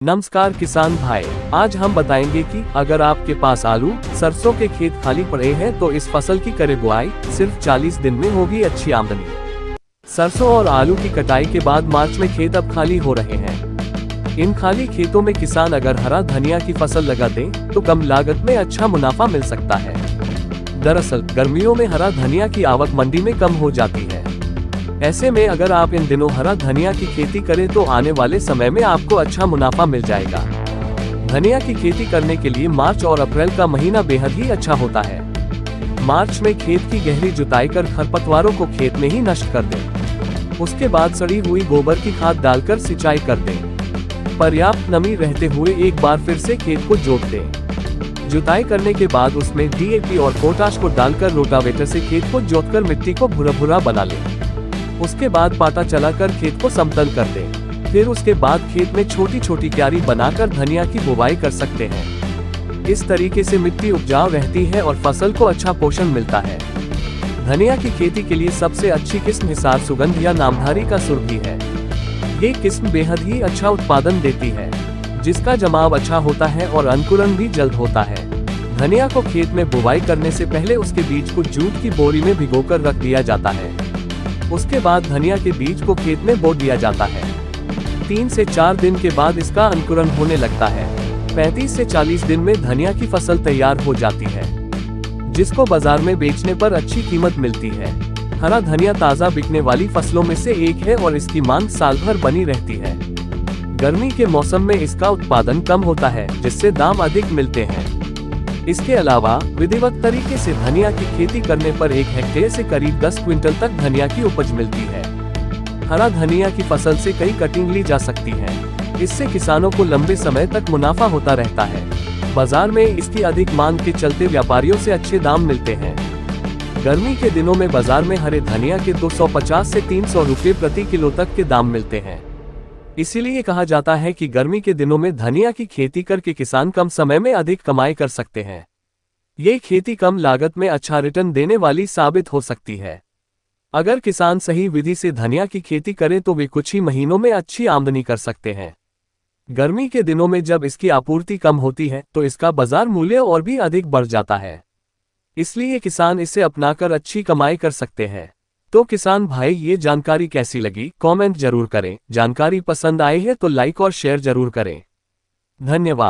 नमस्कार किसान भाई, आज हम बताएंगे कि अगर आपके पास आलू सरसों के खेत खाली पड़े हैं तो इस फसल की करें बुआई। सिर्फ 40 दिन में होगी अच्छी आमदनी। सरसों और आलू की कटाई के बाद मार्च में खेत अब खाली हो रहे हैं। इन खाली खेतों में किसान अगर हरा धनिया की फसल लगा दें तो कम लागत में अच्छा मुनाफा मिल सकता है। दरअसल गर्मियों में हरा धनिया की आवक मंडी में कम हो जाती है। ऐसे में अगर आप इन दिनों हरा धनिया की खेती करें तो आने वाले समय में आपको अच्छा मुनाफा मिल जाएगा। धनिया की खेती करने के लिए मार्च और अप्रैल का महीना बेहद ही अच्छा होता है। मार्च में खेत की गहरी जुताई कर खरपतवारों को खेत में ही नष्ट कर दें। उसके बाद सड़ी हुई गोबर की खाद डालकर सिंचाई कर दें। पर्याप्त नमी रहते हुए एक बार फिर से खेत को जोत दें। जुताई करने के बाद उसमें DAP और पोटाश को डालकर रोटावेटर से खेत को जोतकर मिट्टी को भुरा भुरा बना लें। उसके बाद पाटा चलाकर खेत को समतल कर दें। फिर उसके बाद खेत में छोटी छोटी क्यारी बनाकर धनिया की बुवाई कर सकते हैं। इस तरीके से मिट्टी उपजाऊ रहती है और फसल को अच्छा पोषण मिलता है। धनिया की खेती के लिए सबसे अच्छी किस्म हिसार सुगंध या नामधारी का सुरभि है। ये किस्म बेहद ही अच्छा उत्पादन देती है, जिसका जमाव अच्छा होता है और अंकुरण भी जल्द होता है। धनिया को खेत में बुवाई करने से पहले उसके बीज को जूट की बोरी में भिगोकर रख दिया जाता है। उसके बाद धनिया के बीज को खेत में बो दिया जाता है। 3 से 4 दिन के बाद इसका अंकुरण होने लगता है। 35 से 40 दिन में धनिया की फसल तैयार हो जाती है, जिसको बाजार में बेचने पर अच्छी कीमत मिलती है। हरा धनिया ताज़ा बिकने वाली फसलों में से एक है और इसकी मांग साल भर बनी रहती है। गर्मी के मौसम में इसका उत्पादन कम होता है, जिससे दाम अधिक मिलते हैं। इसके अलावा विधिवत तरीके से धनिया की खेती करने पर 1 हेक्टेयर से करीब 10 क्विंटल तक धनिया की उपज मिलती है। हरा धनिया की फसल से कई कटिंग ली जा सकती है। इससे किसानों को लंबे समय तक मुनाफा होता रहता है। बाजार में इसकी अधिक मांग के चलते व्यापारियों से अच्छे दाम मिलते हैं। गर्मी के दिनों में बाजार में हरे धनिया के 250 से 300 रुपये प्रति किलो तक के दाम मिलते हैं। इसीलिए कहा जाता है कि गर्मी के दिनों में धनिया की खेती करके किसान कम समय में अधिक कमाई कर सकते हैं। ये खेती कम लागत में अच्छा रिटर्न देने वाली साबित हो सकती है। अगर किसान सही विधि से धनिया की खेती करें तो वे कुछ ही महीनों में अच्छी आमदनी कर सकते हैं। गर्मी के दिनों में जब इसकी आपूर्ति कम होती है तो इसका बाजार मूल्य और भी अधिक बढ़ जाता है। इसलिए किसान इसे अपनाकर अच्छी कमाई कर सकते हैं। तो किसान भाई, ये जानकारी कैसी लगी कमेंट जरूर करें। जानकारी पसंद आई है तो लाइक और शेयर जरूर करें। धन्यवाद।